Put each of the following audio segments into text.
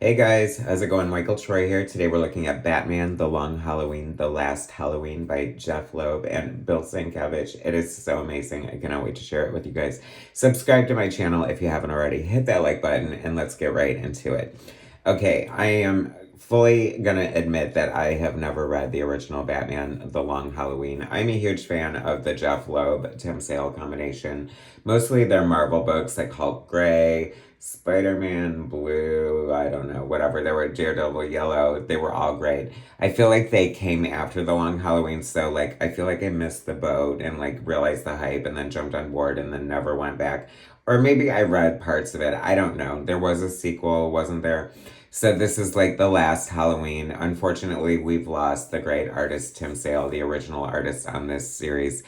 Hey guys, how's it going? Michael Troy here. Today we're looking at Batman, The Long Halloween, The Last Halloween by Jeph Loeb and Bill Sienkiewicz. It is so amazing. I cannot wait to share it with you guys. Subscribe to my channel if you haven't already. Hit that like button and let's get right into it. Okay, I am fully gonna admit that I have never read the original Batman, The Long Halloween. I'm a huge fan of the Jeph Loeb, Tim Sale combination. Mostly their Marvel books like Hulk Gray, Spider-Man Blue, I don't know, whatever. They were Daredevil Yellow. They were all great. I feel like they came after the Long Halloween, so like I feel like I missed the boat and like realized the hype and then jumped on board and then never went back. Or maybe I read parts of it. I don't know. There was a sequel, wasn't there? So this is like the last Halloween. Unfortunately, we've lost the great artist Tim Sale, the original artist on this series.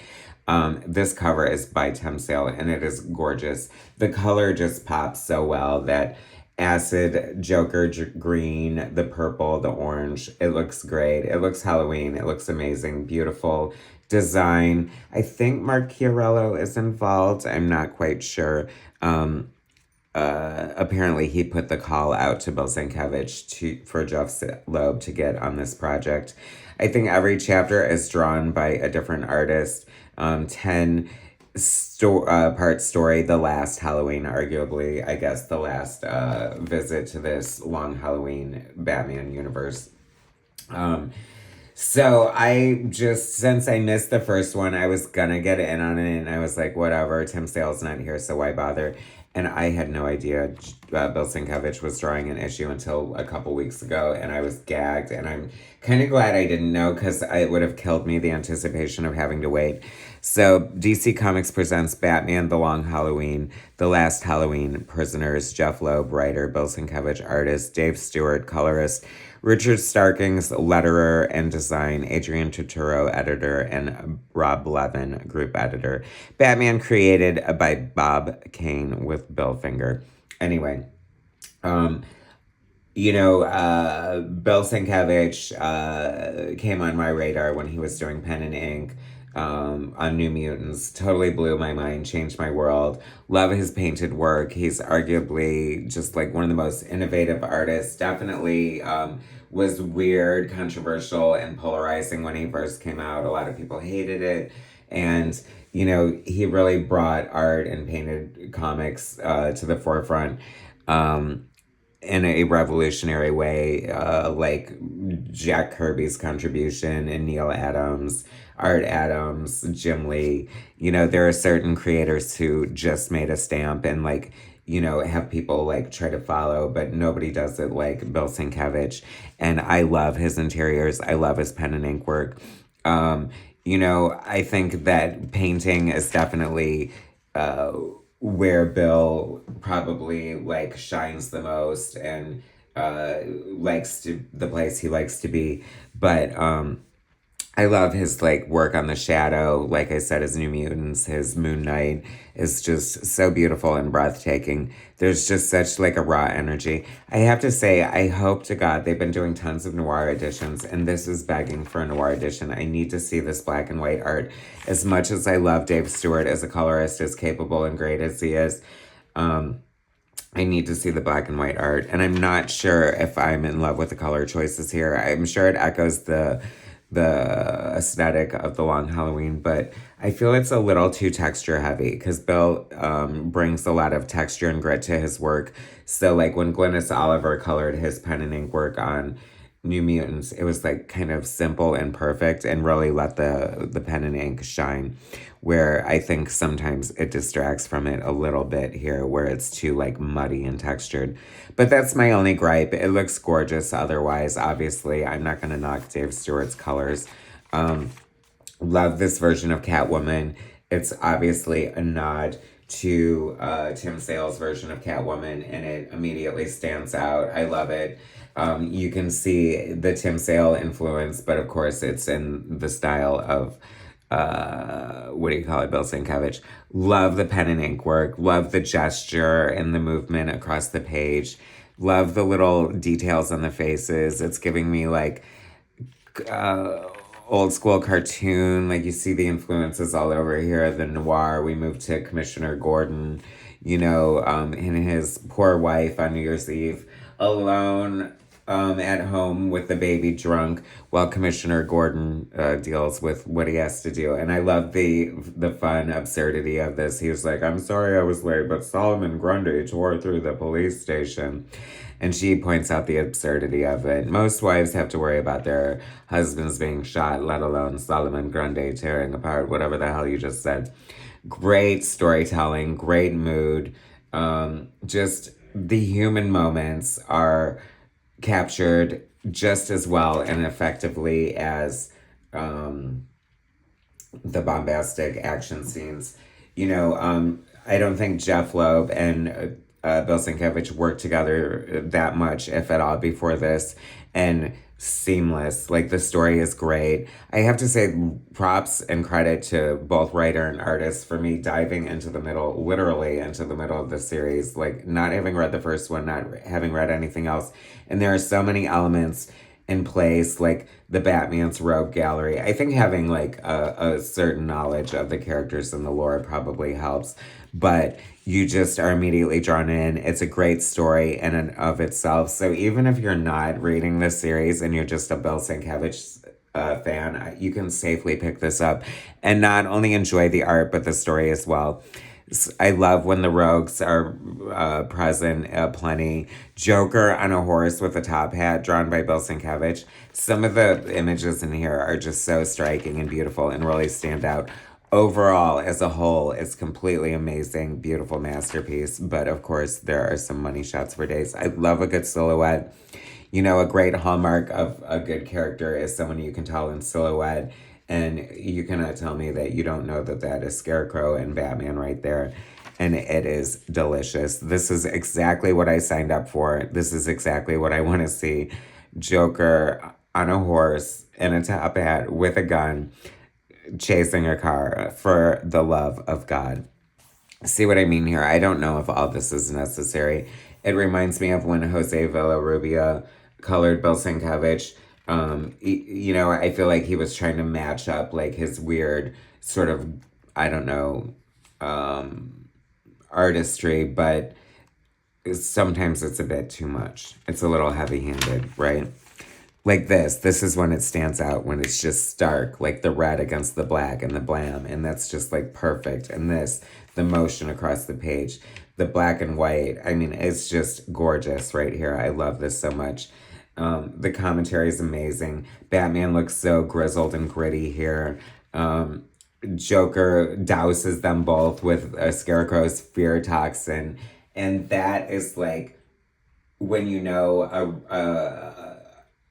This cover is by Tim Sale and it is gorgeous. The color just pops so well. That acid Joker green, the purple, the orange. It looks great. It looks Halloween. It looks amazing. Beautiful design. I think Mark Chiarello is involved. I'm not quite sure. Apparently he put the call out to Bill Sienkiewicz for Jeph Loeb to get on this project. I think every chapter is drawn by a different artist. 10 part story, The Last Halloween, arguably, I guess, the last visit to this long Halloween Batman universe. So I just, since I missed the first one, I was gonna get in on it, and I was like, whatever, Tim Sale's not here, so why bother? And I had no idea Bill Sienkiewicz was drawing an issue until a couple weeks ago, and I was gagged, and I'm kind of glad I didn't know, because it would have killed me, the anticipation of having to wait. So DC Comics presents Batman, The Long Halloween, The Last Halloween, Prisoners, Jeph Loeb, writer, Bill Sienkiewicz, artist, Dave Stewart, colorist, Richard Starkings, letterer and design, Adrian Turturro, editor, and Rob Levin, group editor. Batman created by Bob Kane with Bill Finger. Anyway, Bill Sienkiewicz came on my radar when he was doing pen and ink on New Mutants. Totally blew my mind, changed my world. Love his painted work. He's arguably just like one of the most innovative artists. Definitely was weird, controversial, and polarizing when he first came out. A lot of people hated it. And, he really brought art and painted comics to the forefront. In a revolutionary way, like Jack Kirby's contribution and Neil Adams, Art Adams, Jim Lee. There are certain creators who just made a stamp and have people try to follow, but nobody does it like Bill Sienkiewicz. And I love his interiors. I love his pen and ink work. I think that painting is definitely where Bill probably shines the most and the place he likes to be. But I love his work on the Shadow. Like I said, his New Mutants, his Moon Knight is just so beautiful and breathtaking. There's just such a raw energy. I have to say, I hope to God they've been doing tons of noir editions, and this is begging for a noir edition. I need to see this black and white art. As much as I love Dave Stewart as a colorist, as capable and great as he is, I need to see the black and white art. And I'm not sure if I'm in love with the color choices here. I'm sure it echoes the aesthetic of The Long Halloween, but I feel it's a little too texture heavy because Bill brings a lot of texture and grit to his work. So when Glynis Oliver colored his pen and ink work on New Mutants, it was kind of simple and perfect and really let the pen and ink shine, where I think sometimes it distracts from it a little bit here, where it's too muddy and textured. But that's my only gripe. It looks gorgeous otherwise. Obviously, I'm not going to knock Dave Stewart's colors. Love this version of Catwoman. It's obviously a nod to Tim Sale's version of Catwoman, and it immediately stands out. I love it. You can see the Tim Sale influence, but of course it's in the style of, Bill Sienkiewicz. Love the pen and ink work. Love the gesture and the movement across the page. Love the little details on the faces. It's giving me old school cartoon. You see the influences all over here. The noir. We moved to Commissioner Gordon, and his poor wife on New Year's Eve. alone at home with the baby drunk while Commissioner Gordon deals with what he has to do. And I love the fun absurdity of this. He was like, I'm sorry I was late, but Solomon Grundy tore through the police station. And she points out the absurdity of it. Most wives have to worry about their husbands being shot, let alone Solomon Grundy tearing apart whatever the hell you just said. Great storytelling, great mood. Just the human moments are captured just as well and effectively as the bombastic action scenes. I don't think Jeph Loeb and Bill Sienkiewicz worked together that much, if at all, before this. And seamless. Like, the story is great. I have to say props and credit to both writer and artist for me diving into the middle, literally into the middle of the series. Like, not having read the first one, not having read anything else. And there are so many elements in place, like the Batman's rogue gallery. I think having like a certain knowledge of the characters and the lore probably helps, but you just are immediately drawn in. It's a great story in and of itself. So even if you're not reading this series and you're just a Bill Sienkiewicz fan, you can safely pick this up and not only enjoy the art, but the story as well. I love when the rogues are present plenty. Joker on a horse with a top hat drawn by Bill Sienkiewicz. Some of the images in here are just so striking and beautiful and really stand out. Overall, as a whole, it's completely amazing, beautiful masterpiece. But of course, there are some money shots for days. I love a good silhouette. A great hallmark of a good character is someone you can tell in silhouette. And you cannot tell me that you don't know that that is Scarecrow and Batman right there. And it is delicious. This is exactly what I signed up for. This is exactly what I want to see. Joker on a horse in a top hat with a gun chasing a car, for the love of God. See what I mean here? I don't know if all this is necessary. It reminds me of when Jose Villarrubia colored Bill Sienkiewicz. I feel like he was trying to match up like his weird sort of, I don't know, artistry, but sometimes it's a bit too much. It's a little heavy-handed, right? Like this is when it stands out, when it's just stark, like the red against the black and the blam, and that's just like perfect. And the motion across the page, the black and white, I mean, it's just gorgeous right here. I love this so much. The commentary is amazing. Batman looks so grizzled and gritty here. Joker douses them both with a Scarecrow's fear toxin. And that is like when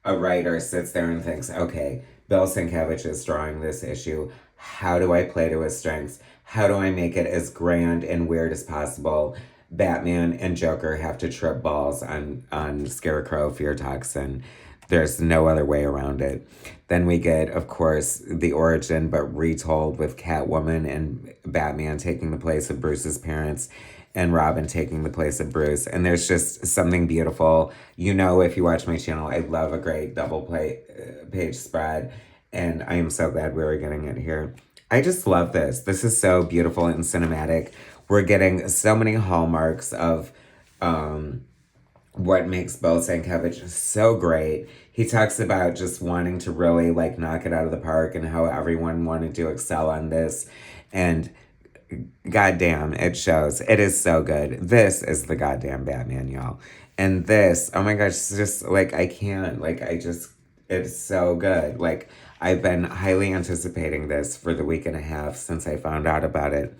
a writer sits there and thinks, okay, Bill Sienkiewicz is drawing this issue. How do I play to his strengths? How do I make it as grand and weird as possible? Batman and Joker have to trip balls on Scarecrow fear toxin. There's no other way around it. Then we get, of course, the origin, but retold with Catwoman and Batman taking the place of Bruce's parents and Robin taking the place of Bruce. And there's just something beautiful. If you watch my channel, I love a great double page spread. And I am so glad we were getting it here. I just love this. This is so beautiful and cinematic. We're getting so many hallmarks of what makes Bill Sienkiewicz so great. He talks about just wanting to really like knock it out of the park and how everyone wanted to excel on this. And goddamn, it shows. It is so good. This is the goddamn Batman, y'all. And this, oh my gosh, it's just like, I can't, like, it's so good. Like, I've been highly anticipating this for the week and a half since I found out about it,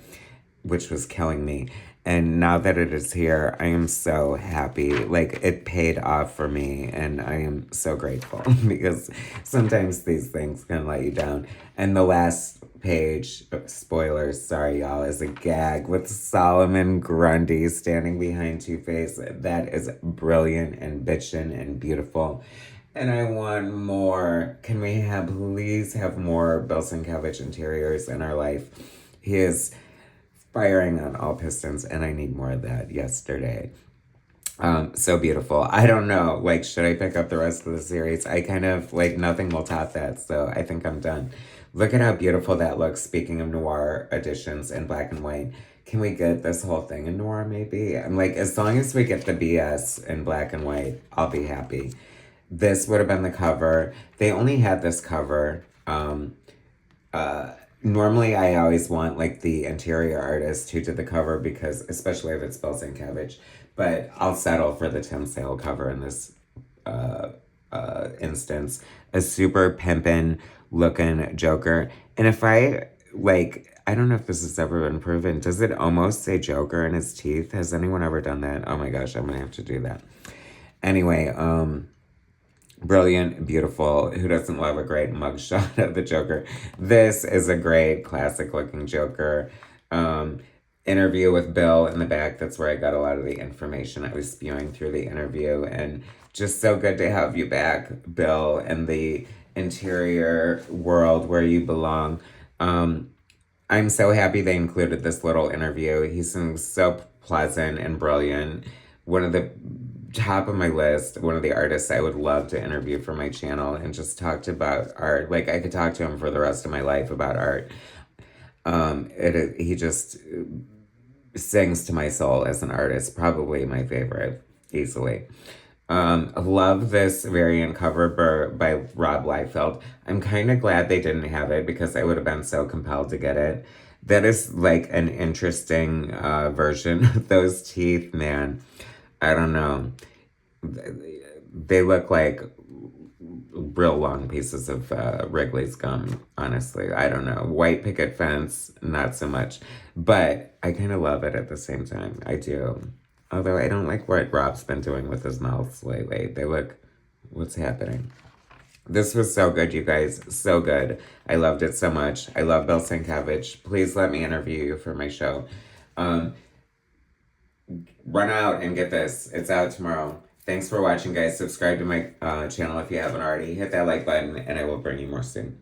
which was killing me. And now that it is here, I am so happy. Like, it paid off for me, and I am so grateful because sometimes these things can let you down. And the last page, spoilers, sorry y'all, is a gag with Solomon Grundy standing behind Two-Face. That is brilliant and bitchin' and beautiful. And I want more. Can we please have more Bill Sienkiewicz interiors in our life? He is firing on all pistons, and I need more of that yesterday. So beautiful. I don't know, like, should I pick up the rest of the series? I kind of, like, nothing will top that, so I think I'm done. Look at how beautiful that looks, speaking of noir editions in black and white. can we get this whole thing in noir maybe? I'm like, as long as we get the BS in black and white, I'll be happy. This would have been the cover. They only had this cover. Normally I always want like the interior artist who did the cover because, especially if it's Bill Sienkiewicz, but I'll settle for the Tim Sale cover in this instance. A super pimpin' looking Joker. And if I, like, I don't know if this has ever been proven. Does it almost say Joker in his teeth? Has anyone ever done that? Oh my gosh, I'm gonna have to do that. Anyway, brilliant, beautiful. Who doesn't love a great mugshot of the Joker? This is a great classic looking Joker. Interview with Bill in the back. That's where I got a lot of the information. I was spewing through the interview, and just so good to have you back, Bill, in the interior world where you belong. I'm so happy they included this little interview. He seems so pleasant and brilliant. One of the top of my list, one of the artists I would love to interview for my channel and just talk to about art. Like, I could talk to him for the rest of my life about art. He just sings to my soul as an artist. Probably my favorite, easily. Love this variant cover by Rob Liefeld. I'm kind of glad they didn't have it because I would have been so compelled to get it. That is like an interesting version of those teeth, man. I don't know. They look like real long pieces of Wrigley's gum, honestly. I don't know. White picket fence, not so much. But I kind of love it at the same time. I do. Although I don't like what Rob's been doing with his mouths lately. They look, what's happening? This was so good, you guys. So good. I loved it so much. I love Bill Sienkiewicz. Please let me interview you for my show. Run out and get this. It's out tomorrow. Thanks for watching, guys. Subscribe to my channel if you haven't already. Hit that like button, and I will bring you more soon.